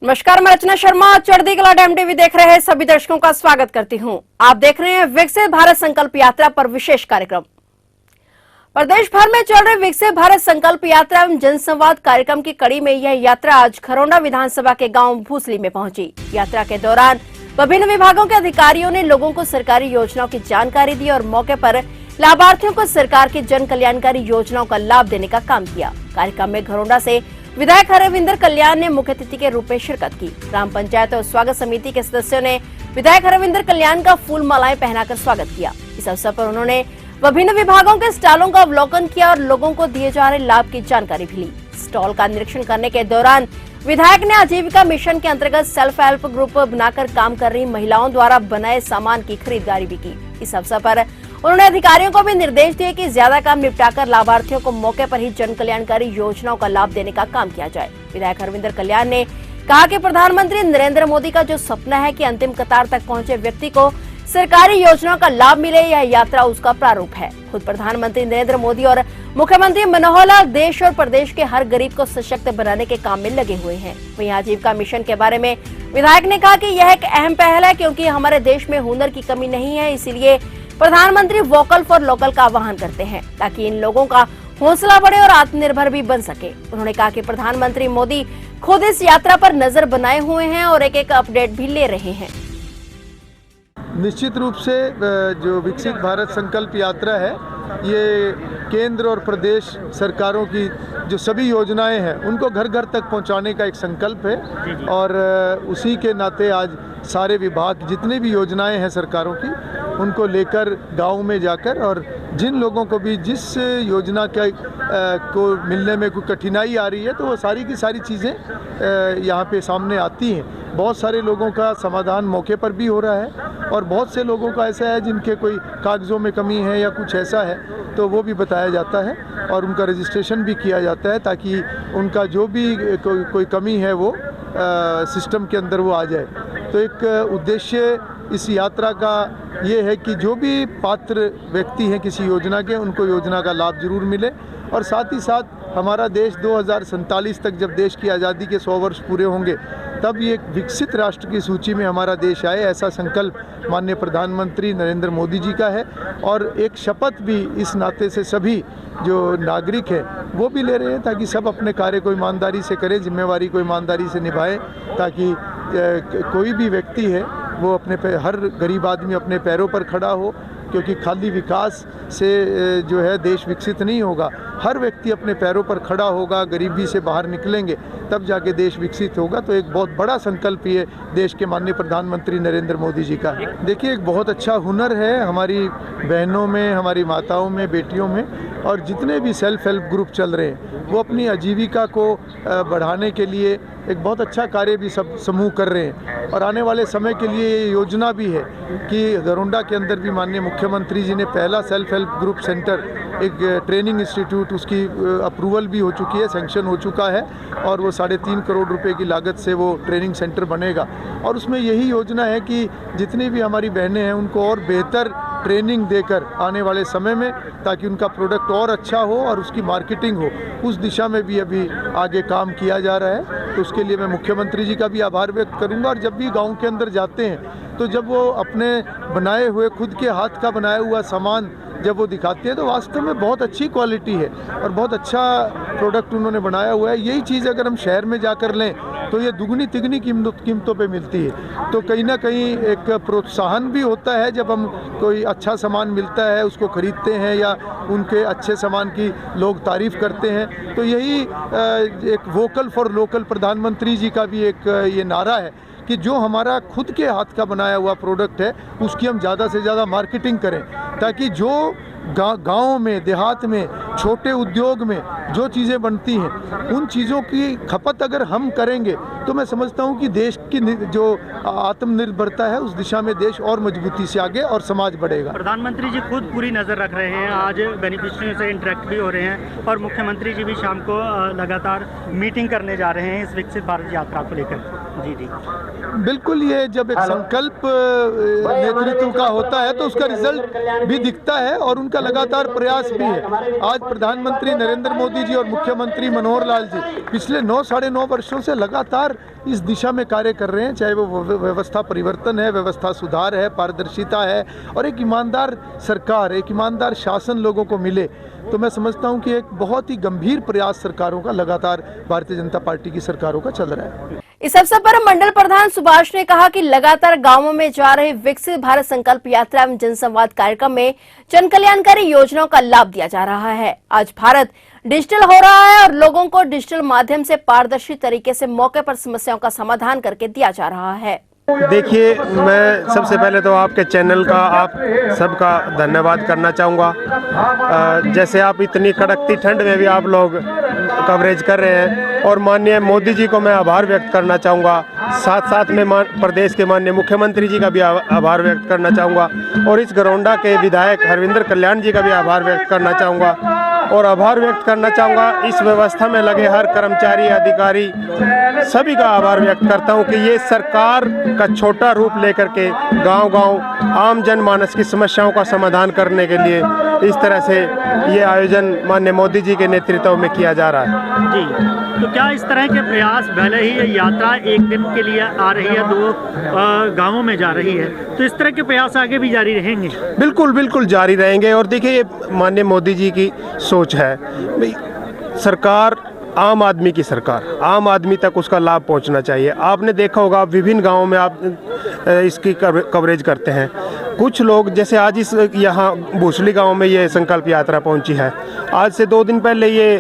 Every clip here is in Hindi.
नमस्कार, मैं रचना शर्मा। चढ़ती कला टाइम टीवी देख रहे सभी दर्शकों का स्वागत करती हूं। आप देख रहे हैं विकसित भारत संकल्प यात्रा पर विशेष कार्यक्रम। प्रदेश भर में चल रहे विकसित भारत संकल्प यात्रा एवं जनसंवाद कार्यक्रम की कड़ी में यह यात्रा आज खरौंडा विधानसभा के गांव भूसली में पहुंची। यात्रा के दौरान विभिन्न विभागों के अधिकारियों ने लोगों को सरकारी योजनाओं की जानकारी दी और मौके पर लाभार्थियों को सरकार की जन कल्याणकारी योजनाओं का लाभ देने का काम किया। कार्यक्रम में खरौंडा से विधायक हरविंदर कल्याण ने मुख्य अतिथि के रूप में शिरकत की। ग्राम पंचायत और स्वागत समिति के सदस्यों ने विधायक हरविंदर कल्याण का फूल मालाएं पहनाकर स्वागत किया। इस अवसर पर उन्होंने विभिन्न विभागों के स्टॉलों का अवलोकन किया और लोगों को दिए जा रहे लाभ की जानकारी भी ली। स्टॉल का निरीक्षण करने के दौरान विधायक ने आजीविका मिशन के अंतर्गत सेल्फ हेल्प ग्रुप बनाकर काम कर रही महिलाओं द्वारा बनाए सामान की खरीदारी भी की। इस अवसर पर उन्होंने अधिकारियों को भी निर्देश दिए कि ज्यादा काम निपटाकर लाभार्थियों को मौके पर ही जन कल्याणकारी योजनाओं का लाभ देने का काम किया जाए। विधायक हरविंदर कल्याण ने कहा कि प्रधानमंत्री नरेंद्र मोदी का जो सपना है कि अंतिम कतार तक पहुंचे व्यक्ति को सरकारी योजनाओं का लाभ मिले, यह यात्रा उसका प्रारूप है। खुद प्रधानमंत्री नरेंद्र मोदी और मुख्यमंत्री मनोहर लाल देश और प्रदेश के हर गरीब को सशक्त बनाने के काम में लगे हुए हैं। वहीं आजीविका मिशन के बारे में विधायक ने कहा कि यह एक अहम पहल है, क्योंकि हमारे देश में हुनर की कमी नहीं है। इसीलिए प्रधानमंत्री वोकल फॉर लोकल का आह्वान करते हैं, ताकि इन लोगों का हौसला बढ़े और आत्मनिर्भर भी बन सके। उन्होंने कहा कि प्रधानमंत्री मोदी खुद इस यात्रा पर नजर बनाए हुए हैं और एक एक अपडेट भी ले रहे हैं। निश्चित रूप से जो विकसित भारत संकल्प यात्रा है, ये केंद्र और प्रदेश सरकारों की जो सभी योजनाएं हैं उनको घर घर तक पहुंचाने का एक संकल्प है। और उसी के नाते आज सारे विभाग जितनी भी योजनाएं हैं सरकारों की, उनको लेकर गांव में जाकर, और जिन लोगों को भी जिस योजना को मिलने में कोई कठिनाई आ रही है, तो वो सारी की सारी चीज़ें यहाँ पे सामने आती हैं। बहुत सारे लोगों का समाधान मौके पर भी हो रहा है, और बहुत से लोगों का ऐसा है जिनके कोई कागज़ों में कमी है या कुछ ऐसा है, तो वो भी बताया जाता है और उनका रजिस्ट्रेशन भी किया जाता है, ताकि उनका जो भी कोई कमी है वो सिस्टम के अंदर वो आ जाए। तो एक उद्देश्य इस यात्रा का ये है कि जो भी पात्र व्यक्ति हैं किसी योजना के, उनको योजना का लाभ जरूर मिले। और साथ ही साथ हमारा देश 2047 तक, जब देश की आज़ादी के 100 वर्ष पूरे होंगे, तब ये विकसित राष्ट्र की सूची में हमारा देश आए, ऐसा संकल्प माननीय प्रधानमंत्री नरेंद्र मोदी जी का है। और एक शपथ भी इस नाते से सभी जो नागरिक हैं वो भी ले रहे हैं, ताकि सब अपने कार्य को ईमानदारी से करें, जिम्मेवारी को ईमानदारी से निभाएं, ताकि कोई भी व्यक्ति है वो हर गरीब आदमी अपने पैरों पर खड़ा हो। क्योंकि खाली विकास से जो है देश विकसित नहीं होगा। हर व्यक्ति अपने पैरों पर खड़ा होगा, गरीबी से बाहर निकलेंगे, तब जाके देश विकसित होगा। तो एक बहुत बड़ा संकल्प ये देश के माननीय प्रधानमंत्री नरेंद्र मोदी जी का है। देखिए, एक बहुत अच्छा हुनर है हमारी बहनों में, हमारी माताओं में, बेटियों में, और जितने भी सेल्फ हेल्प ग्रुप चल रहे हैं वो अपनी आजीविका को बढ़ाने के लिए एक बहुत अच्छा कार्य भी सब समूह कर रहे हैं। और आने वाले समय के लिए ये योजना भी है कि खरौंडा के अंदर भी माननीय मुख्यमंत्री जी ने पहला सेल्फ हेल्प ग्रुप सेंटर, एक ट्रेनिंग इंस्टीट्यूट, उसकी अप्रूवल भी हो चुकी है, सैंक्शन हो चुका है, और वो 3.5 करोड़ रुपए की लागत से वो ट्रेनिंग सेंटर बनेगा। और उसमें यही योजना है कि जितनी भी हमारी बहनें हैं उनको और बेहतर ट्रेनिंग देकर आने वाले समय में, ताकि उनका प्रोडक्ट और अच्छा हो और उसकी मार्केटिंग हो, उस दिशा में भी अभी आगे काम किया जा रहा है। तो उसके लिए मैं मुख्यमंत्री जी का भी आभार व्यक्त करूंगा। और जब भी गांव के अंदर जाते हैं, तो जब वो अपने बनाए हुए, खुद के हाथ का बनाया हुआ सामान जब वो दिखाते हैं, तो वास्तव में बहुत अच्छी क्वालिटी है और बहुत अच्छा प्रोडक्ट उन्होंने बनाया हुआ है। यही चीज़ अगर हम शहर में जाकर लें तो ये दुगनी तिगनी कीमतों पे मिलती है। तो कहीं ना कहीं एक प्रोत्साहन भी होता है जब हम कोई अच्छा सामान मिलता है उसको खरीदते हैं, या उनके अच्छे सामान की लोग तारीफ़ करते हैं। तो यही एक वोकल फॉर लोकल प्रधानमंत्री जी का भी एक ये नारा है कि जो हमारा खुद के हाथ का बनाया हुआ प्रोडक्ट है उसकी हम ज़्यादा से ज़्यादा मार्केटिंग करें, ताकि जो गाँव में, देहात में, छोटे उद्योग में जो चीज़ें बनती हैं, उन चीज़ों की खपत अगर हम करेंगे, तो मैं समझता हूँ कि देश की जो आत्मनिर्भरता है उस दिशा में देश और मजबूती से आगे और समाज बढ़ेगा। प्रधानमंत्री जी खुद पूरी नज़र रख रहे हैं, आज बेनिफिशियरियों से इंटरेक्ट भी हो रहे हैं, और मुख्यमंत्री जी भी शाम को लगातार मीटिंग करने जा रहे हैं इस विकसित भारत यात्रा को लेकर। जी जी बिल्कुल, ये जब एक संकल्प नेतृत्व का होता है तो उसका रिजल्ट भी दिखता है और उनका लगातार प्रयास भी है। आज प्रधानमंत्री नरेंद्र मोदी जी और मुख्यमंत्री मनोहर लाल जी पिछले 9 साढ़े 9 वर्षों से लगातार लगातार इस दिशा में कार्य कर रहे हैं, चाहे वो व्यवस्था परिवर्तन है, व्यवस्था सुधार है, पारदर्शिता है और एक ईमानदार सरकार, एक ईमानदार शासन लोगों को मिले। तो मैं समझता हूं कि एक बहुत ही गंभीर प्रयास सरकारों का लगातार भारतीय जनता पार्टी की सरकारों का चल रहा है। इस अवसर पर मंडल प्रधान सुभाष ने कहा कि लगातार गांवों में जा रहे विकसित भारत संकल्प यात्रा एवं जनसंवाद कार्यक्रम में जन कल्याणकारी योजनाओं का लाभ दिया जा रहा है। आज भारत डिजिटल हो रहा है और लोगों को डिजिटल माध्यम से पारदर्शी तरीके से मौके पर समस्याओं का समाधान करके दिया जा रहा है। देखिए, मैं सबसे पहले तो आपके चैनल का आप सबका धन्यवाद करना चाहूँगा। जैसे आप इतनी कड़कती ठंड में भी आप लोग कवरेज कर रहे हैं और माननीय मोदी जी को मैं आभार व्यक्त करना चाहूँगा। साथ साथ में प्रदेश के माननीय मुख्यमंत्री जी का भी आभार व्यक्त करना चाहूँगा और इस गरौंडा के विधायक हरविंदर कल्याण जी का भी आभार व्यक्त करना चाहूँगा और आभार व्यक्त करना चाहूँगा इस व्यवस्था में लगे हर कर्मचारी, अधिकारी सभी का आभार व्यक्त करता हूँ कि ये सरकार का छोटा रूप लेकर के गांव-गांव आम जनमानस की समस्याओं का समाधान करने के लिए इस तरह से ये आयोजन माननीय मोदी जी के नेतृत्व में किया जा रहा है। जी, तो क्या इस तरह के प्रयास, भले ही ये यात्रा एक दिन के लिए आ रही है, 2 गांवों में जा रही है, तो इस तरह के प्रयास आगे भी जारी रहेंगे? बिल्कुल बिल्कुल जारी रहेंगे। और देखिए, ये माननीय मोदी जी की सोच है, सरकार आम आदमी की सरकार, आम आदमी तक उसका लाभ पहुंचना चाहिए। आपने देखा होगा विभिन्न गांवों में आप इसकी कवरेज करते हैं। कुछ लोग जैसे आज इस यहाँ भूसली गांव में ये संकल्प यात्रा पहुंची है, आज से 2 दिन पहले ये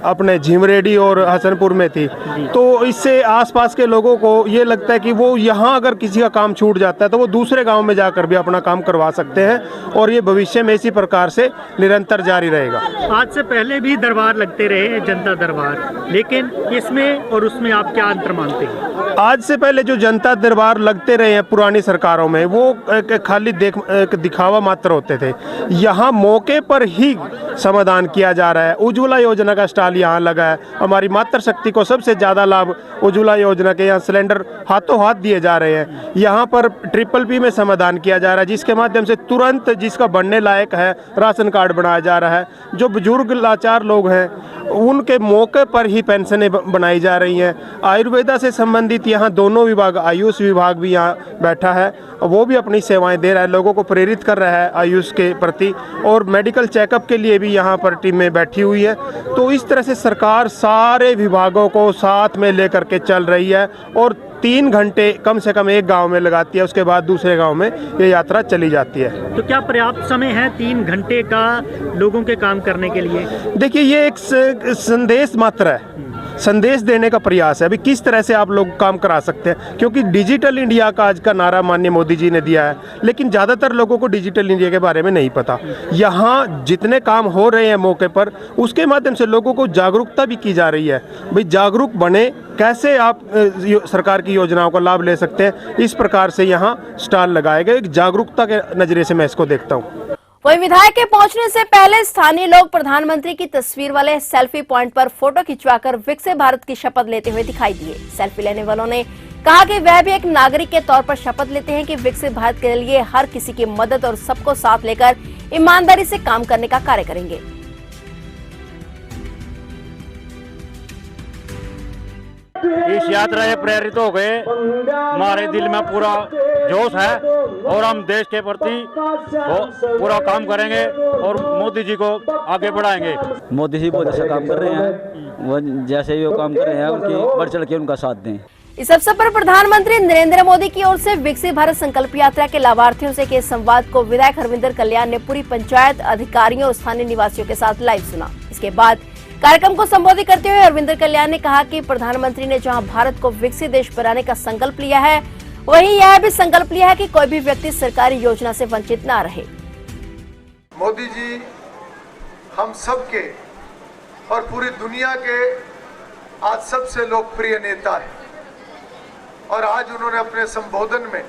अपने झीमरेडी और हसनपुर में थी। तो इससे आसपास के लोगों को ये लगता है कि वो यहाँ अगर किसी का काम छूट जाता है तो वो दूसरे गांव में जाकर भी अपना काम करवा सकते हैं और ये भविष्य में इसी प्रकार से निरंतर जारी रहेगा। आज से पहले भी दरबार लगते रहे, जनता दरबार, लेकिन इसमें और उसमें आप क्या अंतर मानते हैं? आज से पहले जो जनता दरबार लगते रहे हैं पुरानी सरकारों में, वो खाली एक दिखावा मात्र होते थे। यहाँ मौके पर ही समाधान किया जा रहा है। उज्ज्वला योजना का स्टॉल यहाँ लगा है। हमारी मातृशक्ति को सबसे ज़्यादा लाभ उज्ज्वला योजना के, यहाँ सिलेंडर हाथों हाथ दिए जा रहे हैं। यहाँ पर PPP में समाधान किया जा रहा है, जिसके माध्यम से तुरंत जिसका बनने लायक है राशन कार्ड बनाया जा रहा है। जो बुजुर्ग लाचार लोग हैं उनके मौके पर ही पेंशनें बनाई जा रही हैं। आयुर्वेदा से संबंधित यहाँ दोनों विभाग, आयुष विभाग भी यहाँ बैठा है, वो भी अपनी सेवाएं दे रहा है, लोगों को प्रेरित कर रहा है आयुष के प्रति, और मेडिकल चेकअप के लिए भी यहाँ पर टीमें बैठी हुई है। तो इस तरह से सरकार सारे विभागों को साथ में लेकर के चल रही है और 3 घंटे कम से कम एक गांव में लगाती है, उसके बाद दूसरे गांव में ये यात्रा चली जाती है। तो क्या पर्याप्त समय है 3 घंटे का लोगों के काम करने के लिए? देखिए, ये एक संदेश मात्र है, संदेश देने का प्रयास है। अभी किस तरह से आप लोग काम करा सकते हैं, क्योंकि डिजिटल इंडिया का आज का नारा माननीय मोदी जी ने दिया है, लेकिन ज़्यादातर लोगों को डिजिटल इंडिया के बारे में नहीं पता। यहाँ जितने काम हो रहे हैं मौके पर, उसके माध्यम से लोगों को जागरूकता भी की जा रही है। भाई जागरूक बने, कैसे आप सरकार की योजनाओं का लाभ ले सकते हैं, इस प्रकार से यहाँ स्टॉल लगाए गए। एक जागरूकता के नज़रिए से मैं इसको देखता हूँ। वही विधायक के पहुंचने से पहले स्थानीय लोग प्रधानमंत्री की तस्वीर वाले सेल्फी पॉइंट पर फोटो खिंचवाकर विकसित भारत की शपथ लेते हुए दिखाई दिए। सेल्फी लेने वालों ने कहा कि वह भी एक नागरिक के तौर पर शपथ लेते हैं कि विकसित भारत के लिए हर किसी की मदद और सबको साथ लेकर ईमानदारी से काम करने का कार्य करेंगे। इस यात्रा से प्रेरित हो गए, हमारे दिल में पूरा जोश है और हम देश के प्रति पूरा काम करेंगे और मोदी जी को आगे बढ़ाएंगे। मोदी जी बहुत अच्छा काम कर रहे हैं, वो जैसे वो काम कर रहे हैं उनकी बढ़ चढ़ के उनका साथ दें। इस अवसर पर प्रधानमंत्री नरेंद्र मोदी की ओर से विकसित भारत संकल्प यात्रा के लाभार्थियों से किए संवाद को विधायक हरविंदर कल्याण ने पूरी पंचायत, अधिकारियों और स्थानीय निवासियों के साथ लाइव सुना। इसके बाद कार्यक्रम को संबोधित करते हुए हरविंदर कल्याण ने कहा कि प्रधानमंत्री ने जहां भारत को विकसित देश बनाने का संकल्प लिया है, वहीं यह भी संकल्प लिया है कि कोई भी व्यक्ति सरकारी योजना से वंचित न रहे। मोदी जी हम सबके और पूरी दुनिया के आज सबसे लोकप्रिय नेता हैं और आज उन्होंने अपने संबोधन में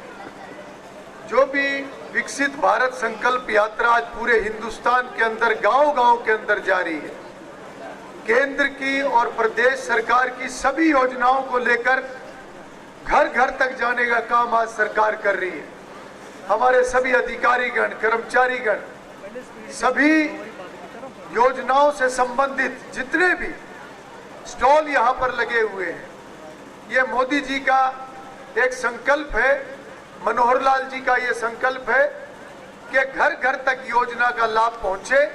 जो भी विकसित भारत संकल्प यात्रा आज पूरे हिंदुस्तान के अंदर गांव-गांव के अंदर जारी है, केंद्र की और प्रदेश सरकार की सभी योजनाओं को लेकर घर घर तक जाने का काम आज सरकार कर रही है। हमारे सभी अधिकारीगण, कर्मचारीगण, सभी योजनाओं से संबंधित जितने भी स्टॉल यहाँ पर लगे हुए हैं, ये मोदी जी का एक संकल्प है, मनोहर लाल जी का ये संकल्प है कि घर घर तक योजना का लाभ पहुंचे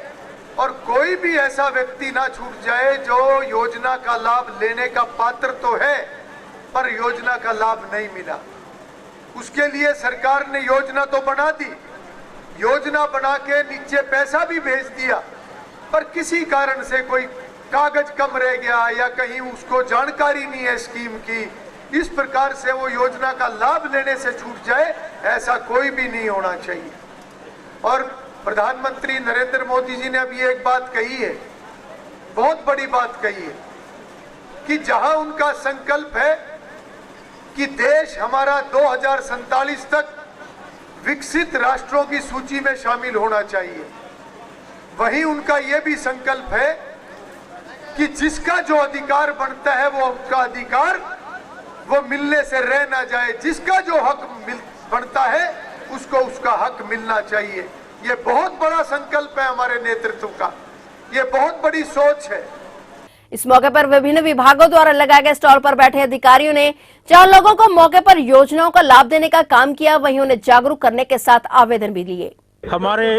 और कोई भी ऐसा व्यक्ति ना छूट जाए जो योजना का लाभ लेने का पात्र तो है पर योजना का लाभ नहीं मिला। उसके लिए सरकार ने योजना तो बना दी, योजना बना के नीचे पैसा भी भेज दिया, पर किसी कारण से कोई कागज कम रह गया या कहीं उसको जानकारी नहीं है स्कीम की, इस प्रकार से वो योजना का लाभ लेने से छूट जाए, ऐसा कोई भी नहीं होना चाहिए। और प्रधानमंत्री नरेंद्र मोदी जी ने अभी एक बात कही है, बहुत बड़ी बात कही है कि जहां उनका संकल्प है कि देश हमारा 2047 तक विकसित राष्ट्रों की सूची में शामिल होना चाहिए, वहीं उनका यह भी संकल्प है कि जिसका जो अधिकार बनता है वो उसका अधिकार वो मिलने से रह ना जाए, जिसका जो हक बनता है उसको उसका हक मिलना चाहिए। ये बहुत बड़ा संकल्प है हमारे नेतृत्व का, ये बहुत बड़ी सोच है। इस मौके पर विभिन्न विभागों द्वारा लगाए गए स्टॉल पर बैठे अधिकारियों ने जहां लोगों को मौके पर योजनाओं का लाभ देने का काम किया, वहीं उन्हें जागरूक करने के साथ आवेदन भी लिए। हमारे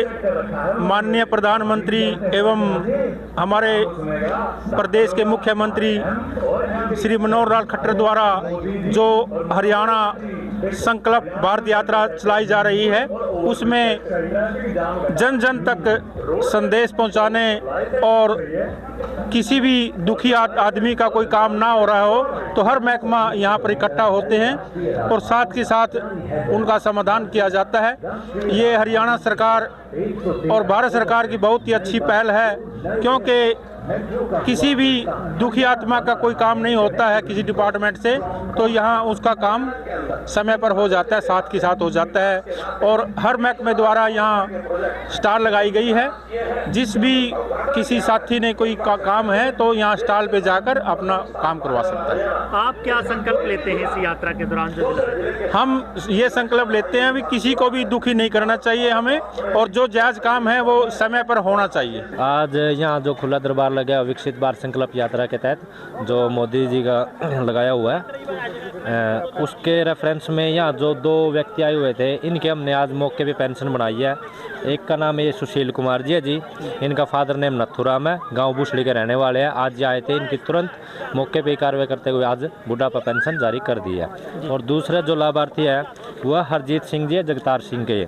माननीय प्रधानमंत्री एवं हमारे प्रदेश के मुख्यमंत्री श्री मनोहर लाल खट्टर द्वारा जो हरियाणा संकल्प भारत यात्रा चलाई जा रही है, उसमें जन जन तक संदेश पहुंचाने और किसी भी दुखी आदमी का कोई काम ना हो रहा हो तो हर महकमा यहाँ पर इकट्ठा होते हैं और साथ के साथ उनका समाधान किया जाता है। ये हरियाणा सरकार और भारत सरकार की बहुत ही अच्छी पहल है, क्योंकि किसी भी दुखी आत्मा का कोई काम नहीं होता है किसी डिपार्टमेंट से, तो यहाँ उसका काम समय पर हो जाता है, साथ के साथ हो जाता है। और हर महकमे द्वारा यहाँ स्टॉल लगाई गई है, जिस भी किसी साथी ने कोई काम है तो यहाँ स्टॉल पे जाकर अपना काम करवा सकता है। आप क्या संकल्प लेते हैं इस यात्रा के दौरान? जो हम ये संकल्प लेते हैं भी किसी को भी दुखी नहीं करना चाहिए हमें, और जो जायज़ काम है वो समय पर होना चाहिए। आज यहाँ जो खुला दरबार लगा विकसित भारत संकल्प यात्रा के तहत जो मोदी जी का लगाया हुआ है, उसके रेफरेंस में यहाँ जो 2 व्यक्ति आए हुए थे, इनके हमने आज मौके पे पेंशन बनाई है। एक का नाम ये सुशील कुमार जी है जी, इनका फादर नेम नथुराम है, गांव बुशली के रहने वाले हैं। आज आए थे, इनकी तुरंत मौके पे कार्रवाई करते हुए आज बुढ़ापा पेंशन जारी कर दी है। और दूसरा जो लाभार्थी है वह हरजीत सिंह जी है, जगतार सिंह के,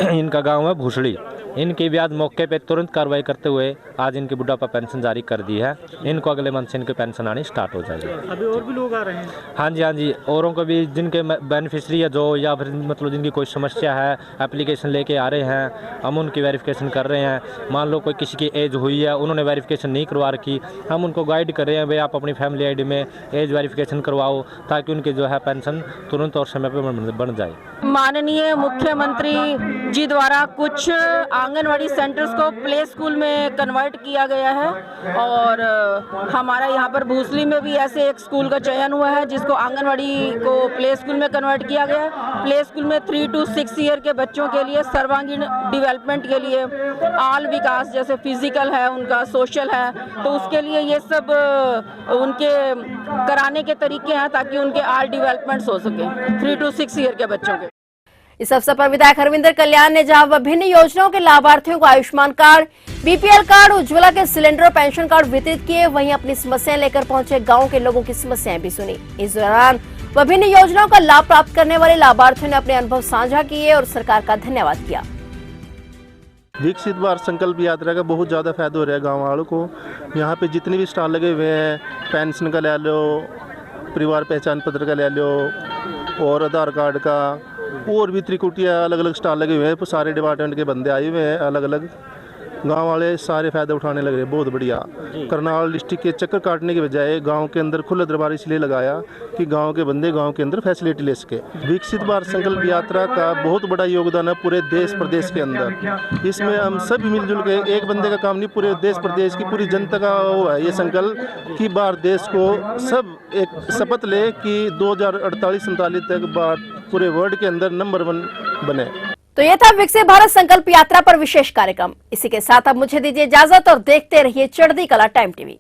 इनका गाँव है भूसड़ी। इनकी भी आज मौके पे तुरंत कार्रवाई करते हुए आज इनकी बुढ़ापा पेंशन जारी कर दी है। इनको अगले मंथ से इनकी पेंशन आनी स्टार्ट हो जाएगी। अभी और भी लोग आ रहे हैं? हाँ जी, औरों को भी जिनके बेनिफिशरी है जो, या फिर मतलब जिनकी कोई समस्या है, एप्लीकेशन लेके आ रहे हैं, हम उनकी वेरिफिकेशन कर रहे हैं। मान लो कोई किसी की एज हुई है, उन्होंने वेरिफिकेशन नहीं करवा रखी, हम उनको गाइड कर रहे हैं, भाई आप अपनी फैमिली आईडी में एज वेरिफिकेशन करवाओ, ताकि उनकी जो है पेंशन तुरंत और समय पर बन जाए। माननीय मुख्यमंत्री जी द्वारा कुछ आंगनवाड़ी सेंटर्स को प्ले स्कूल में कन्वर्ट किया गया है, और हमारा यहाँ पर भूसली में भी ऐसे एक स्कूल का चयन हुआ है जिसको आंगनवाड़ी को प्ले स्कूल में कन्वर्ट किया गया है। प्ले स्कूल में 3 to 6 ईयर के बच्चों के लिए सर्वांगीण डेवलपमेंट के लिए आल विकास, जैसे फिजिकल है उनका, सोशल है, तो उसके लिए ये सब उनके कराने के तरीके हैं ताकि उनके आल डेवलपमेंट्स हो सके 3 to 6 ईयर के बच्चों के। इस अवसर पर विधायक हरविंदर कल्याण ने जहां विभिन्न योजनाओं के लाभार्थियों को Ayushman card, BPL card, Ujjwala के सिलेंडर और पेंशन कार्ड वितरित किए, वहीं अपनी समस्याएं लेकर पहुंचे गांव के लोगों की समस्याएं भी सुनी। इस दौरान विभिन्न योजनाओं का लाभ प्राप्त करने वाले लाभार्थियों ने अपने अनुभव साझा किए और सरकार का धन्यवाद किया। विकसित भारत संकल्प यात्रा का बहुत ज़्यादा फायदा हो रहा है गाँव वालों को। यहाँ पे जितने भी स्टॉल लगे हुए हैं, पेंशन का ले लो, परिवार पहचान पत्र का ले लो, और आधार कार्ड का, और भी त्रिकुटिया अलग अलग स्टॉल लगे हुए हैं। सारे डिपार्टमेंट के बंदे आए हुए हैं, अलग अलग गांव वाले सारे फायदा उठाने लग रहे हैं। बहुत बढ़िया। करनाल डिस्ट्रिक्ट के चक्कर काटने के बजाय गांव के अंदर खुला दरबार इसलिए लगाया कि गांव के बंदे गांव के अंदर फैसिलिटी ले सके। विकसित भारत संकल्प यात्रा का बहुत बड़ा योगदान है पूरे देश प्रदेश के अंदर। इसमें हम सब मिलजुल के, एक बंदे का काम नहीं, पूरे देश प्रदेश की पूरी जनता का वो है ये संकल्प कि भारत देश को सब एक शपथ ले कि 2048-47 तक पूरे वर्ल्ड के अंदर नंबर 1 बने। तो ये था विकसित भारत संकल्प यात्रा पर विशेष कार्यक्रम। इसी के साथ अब मुझे दीजिए इजाजत और देखते रहिए चढ़ती कला टाइम टीवी।